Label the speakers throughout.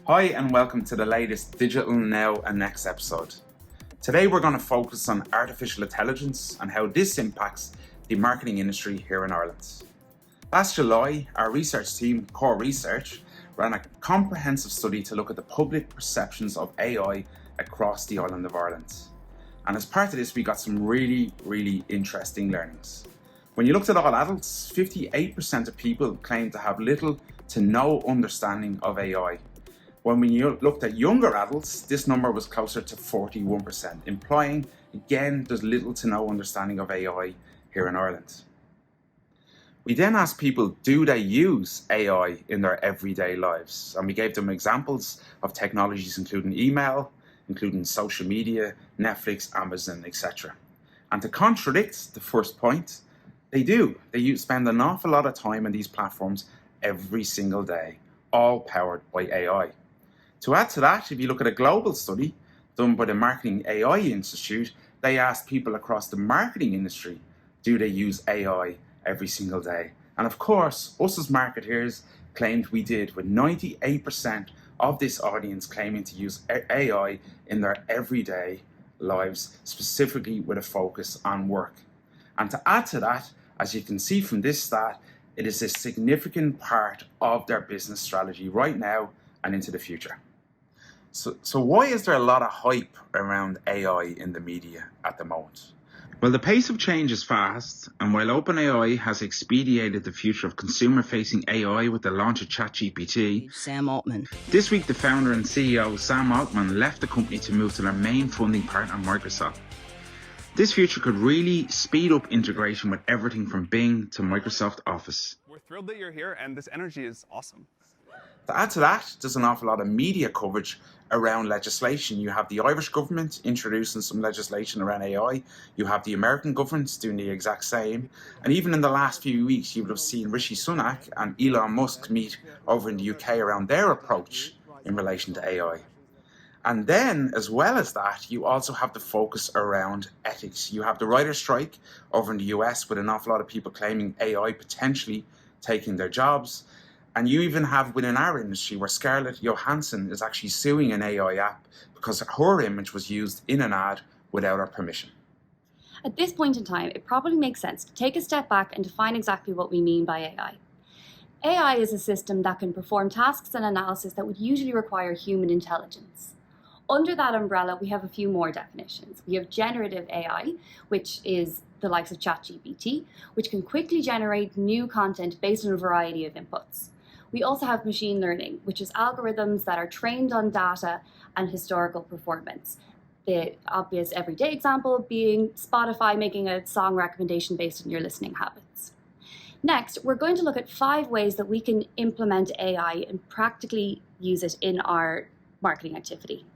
Speaker 1: Hi and welcome to the latest Digital Now and Next episode. Today we're going to focus on artificial intelligence and how this impacts the marketing industry here in Ireland. Last July, our research team, Core Research, ran a comprehensive study to look at the public perceptions of AI across the island of Ireland. And as part of this, we got some really interesting learnings. When you looked at all adults, 58% of people claimed to have little to no understanding of AI. When we looked at younger adults, this number was closer to 41%, implying, again, there's little to no understanding of AI here in Ireland. We then asked people, do they use AI in their everyday lives? And we gave them examples of technologies including email, including social media, Netflix, Amazon, etc. And to contradict the first point, they do. They spend an awful lot of time on these platforms every single day, all powered by AI. To add to that, if you look at a global study done by the Marketing AI Institute, they asked people across the marketing industry, do they use AI every single day? And of course, us as marketeers claimed we did, with 98% of this audience claiming to use AI in their everyday lives, specifically with a focus on work. And to add to that, as you can see from this stat, it is a significant part of their business strategy right now and into the future. So why is there a lot of hype around AI in the media at the moment? Well, the pace of change is fast, and while OpenAI has expedited the future of consumer-facing AI with the launch of ChatGPT,
Speaker 2: Sam Altman.
Speaker 1: This week the founder and CEO, Sam Altman, left the company to move to their main funding partner, Microsoft. This future could really speed up integration with everything from Bing to Microsoft Office.
Speaker 3: We're thrilled that you're here, and this energy is awesome.
Speaker 1: To add to that, there's an awful lot of media coverage around legislation. You have the Irish government introducing some legislation around AI. You have the American government doing the exact same. And even in the last few weeks, you would have seen Rishi Sunak and Elon Musk meet over in the UK around their approach in relation to AI. And then, as well as that, you also have the focus around ethics. You have the writer's strike over in the US with an awful lot of people claiming AI potentially taking their jobs. And you even have within our industry where Scarlett Johansson is actually suing an AI app because her image was used in an ad without her permission.
Speaker 4: At this point in time, it probably makes sense to take a step back and define exactly what we mean by AI. AI is a system that can perform tasks and analysis that would usually require human intelligence. Under that umbrella, we have a few more definitions. We have generative AI, which is the likes of ChatGPT, which can quickly generate new content based on a variety of inputs. We also have machine learning, which is algorithms that are trained on data and historical performance. The obvious everyday example being Spotify making a song recommendation based on your listening habits. Next, we're going to look at 5 ways that we can implement AI and practically use it in our marketing activity.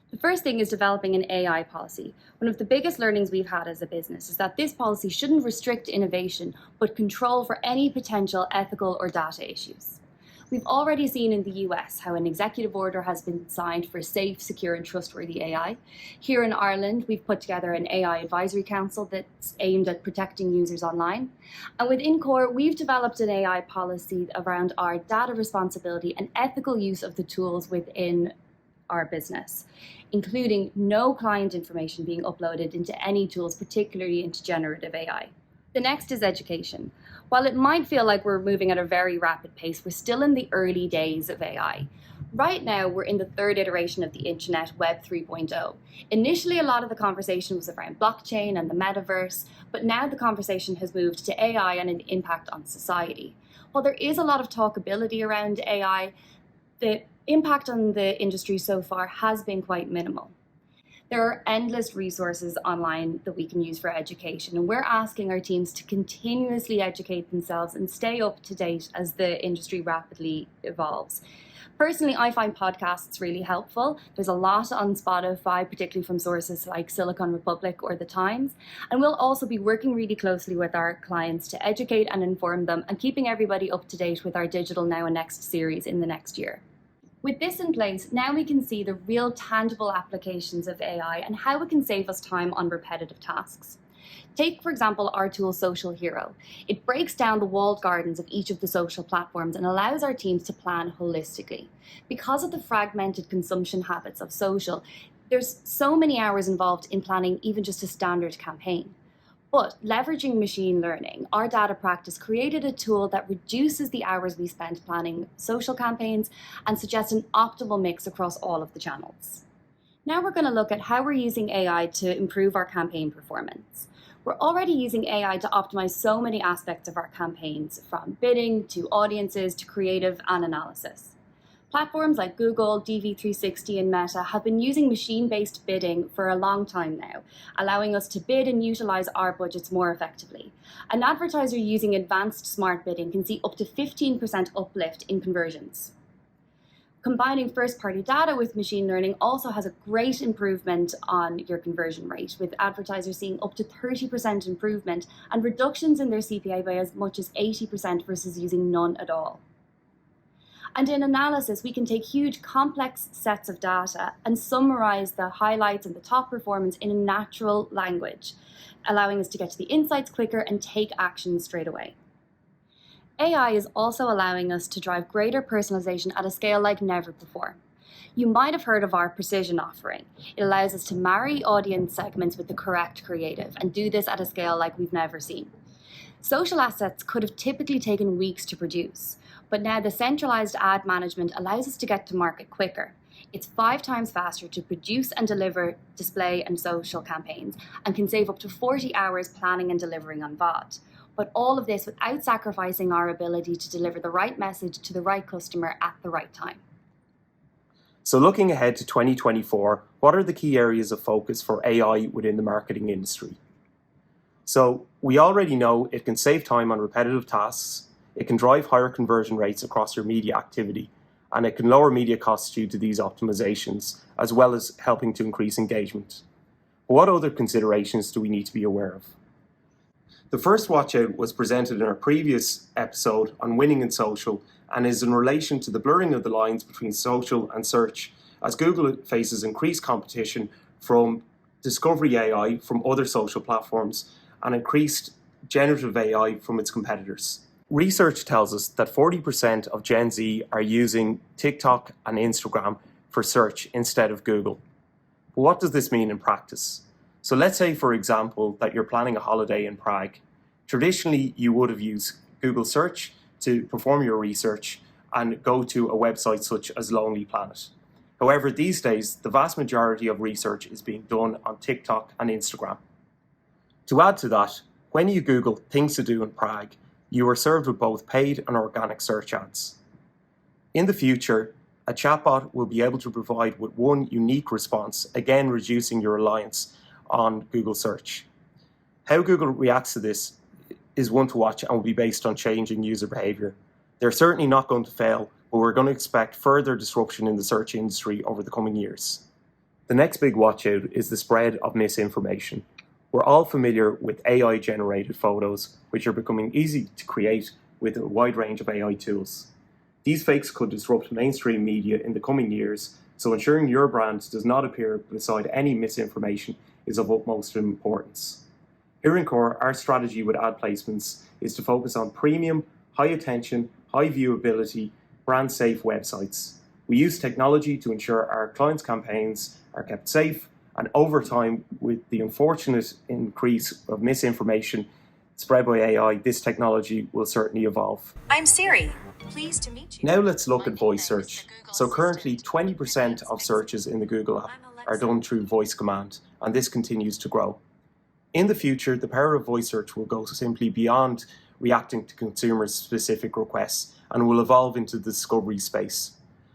Speaker 4: The first thing is developing an AI policy. One of the biggest learnings we've had as a business is that this policy shouldn't restrict innovation, but control for any potential ethical or data issues. We've already seen in the US how an executive order has been signed for safe, secure, and trustworthy AI. Here in Ireland, we've put together an AI advisory council that's aimed at protecting users online. And within Core, we've developed an AI policy around our data responsibility and ethical use of the tools within our business, including no client information being uploaded into any tools, particularly into generative AI. The next is education. While it might feel like we're moving at a very rapid pace, we're still in the early days of AI. Right now, we're in the 3rd iteration of the internet, Web 3.0. Initially, a lot of the conversation was around blockchain and the metaverse, but now the conversation has moved to AI and an impact on society. While there is a lot of talkability around AI, the impact on the industry so far has been quite minimal. There are endless resources online that we can use for education, and we're asking our teams to continuously educate themselves and stay up to date as the industry rapidly evolves. Personally, I find podcasts really helpful. There's a lot on Spotify, particularly from sources like Silicon Republic or The Times. And we'll also be working really closely with our clients to educate and inform them and keeping everybody up to date with our Digital Now and Next series in the next year. With this in place, now we can see the real tangible applications of AI and how it can save us time on repetitive tasks. Take, for example, our tool Social Hero. It breaks down the walled gardens of each of the social platforms and allows our teams to plan holistically. Because of the fragmented consumption habits of social, there's so many hours involved in planning even just a standard campaign. But leveraging machine learning, our data practice created a tool that reduces the hours we spend planning social campaigns and suggests an optimal mix across all of the channels. Now we're going to look at how we're using AI to improve our campaign performance. We're already using AI to optimize so many aspects of our campaigns, from bidding to audiences to creative and analysis. Platforms like Google, DV360, and Meta have been using machine-based bidding for a long time now, allowing us to bid and utilize our budgets more effectively. An advertiser using advanced smart bidding can see up to 15% uplift in conversions. Combining first-party data with machine learning also has a great improvement on your conversion rate, with advertisers seeing up to 30% improvement and reductions in their CPA by as much as 80% versus using none at all. And in analysis, we can take huge complex sets of data and summarize the highlights and the top performance in a natural language, allowing us to get to the insights quicker and take action straight away. AI is also allowing us to drive greater personalization at a scale like never before. You might have heard of our precision offering. It allows us to marry audience segments with the correct creative and do this at a scale like we've never seen. Social assets could have typically taken weeks to produce, but now the centralized ad management allows us to get to market quicker. It's 5 times faster to produce and deliver display and social campaigns and can save up to 40 hours planning and delivering on VOD. But all of this without sacrificing our ability to deliver the right message to the right customer at the right time.
Speaker 2: So looking ahead to 2024, what are the key areas of focus for AI within the marketing industry? So we already know it can save time on repetitive tasks, it can drive higher conversion rates across your media activity, and it can lower media costs due to these optimizations, as well as helping to increase engagement. But what other considerations do we need to be aware of? The first watchout was presented in our previous episode on winning in social and is in relation to the blurring of the lines between social and search, as Google faces increased competition from discovery AI from other social platforms and increased generative AI from its competitors. Research tells us that 40% of Gen Z are using TikTok and Instagram for search instead of Google. But what does this mean in practice? So let's say, for example, that you're planning a holiday in Prague. Traditionally, you would have used Google Search to perform your research and go to a website such as Lonely Planet. However, these days, the vast majority of research is being done on TikTok and Instagram. To add to that, when you Google things to do in Prague, you are served with both paid and organic search ads. In the future, a chatbot will be able to provide with one unique response, again reducing your reliance on Google Search. How Google reacts to this is one to watch and will be based on changing user behavior. They're certainly not going to fail, but we're going to expect further disruption in the search industry over the coming years. The next big watchout is the spread of misinformation. We're all familiar with AI-generated photos, which are becoming easy to create with a wide range of AI tools. These fakes could disrupt mainstream media in the coming years, so ensuring your brand does not appear beside any misinformation is of utmost importance. Here in Core, our strategy with ad placements is to focus on premium, high attention, high viewability, brand-safe websites. We use technology to ensure our clients' campaigns are kept safe, and over time, with the unfortunate increase of misinformation spread by AI, this technology will certainly evolve.
Speaker 5: I'm Siri. Pleased to meet you.
Speaker 2: Now let's look at voice search. So currently, 20% of searches in the Google app are done through voice command, and this continues to grow. In the future, the power of voice search will go simply beyond reacting to consumers' specific requests and will evolve into the discovery space.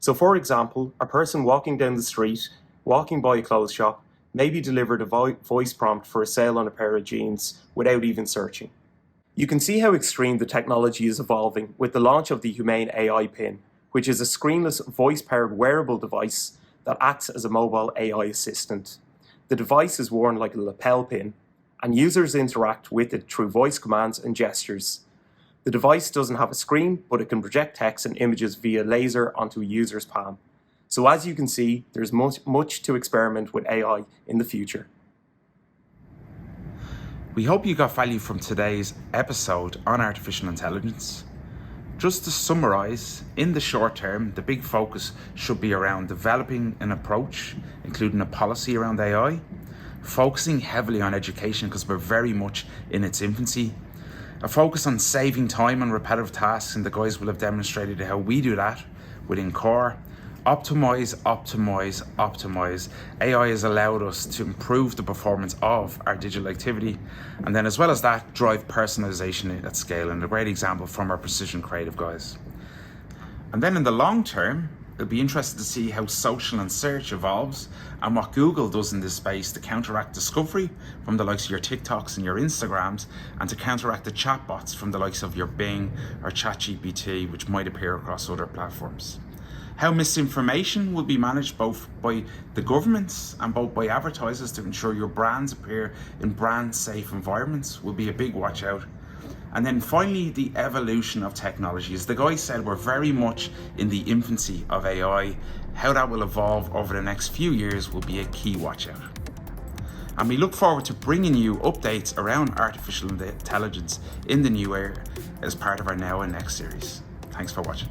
Speaker 2: So for example, a person walking down the street, walking by a clothes shop, may be delivered a voice prompt for a sale on a pair of jeans without even searching. You can see how extreme the technology is evolving with the launch of the Humane AI Pin, which is a screenless voice-powered wearable device that acts as a mobile AI assistant. The device is worn like a lapel pin, and users interact with it through voice commands and gestures. The device doesn't have a screen, but it can project text and images via laser onto a user's palm. So as you can see, there's much to experiment with AI in the future.
Speaker 1: We hope you got value from today's episode on artificial intelligence. Just to summarise, in the short term, the big focus should be around developing an approach, including a policy around AI, focusing heavily on education because we're very much in its infancy, a focus on saving time on repetitive tasks, and the guys will have demonstrated how we do that within Core. Optimize. AI has allowed us to improve the performance of our digital activity, and then as well as that, drive personalization at scale, and a great example from our Precision Creative guys. And then in the long term, it'll be interesting to see how social and search evolves and what Google does in this space to counteract discovery from the likes of your TikToks and your Instagrams, and to counteract the chatbots from the likes of your Bing or ChatGPT, which might appear across other platforms. How misinformation will be managed both by the governments and both by advertisers to ensure your brands appear in brand safe environments will be a big watch out. And then finally, the evolution of technology. As the guy said, we're very much in the infancy of AI. How that will evolve over the next few years will be a key watch out. And we look forward to bringing you updates around artificial intelligence in the new year as part of our Now and Next series. Thanks for watching.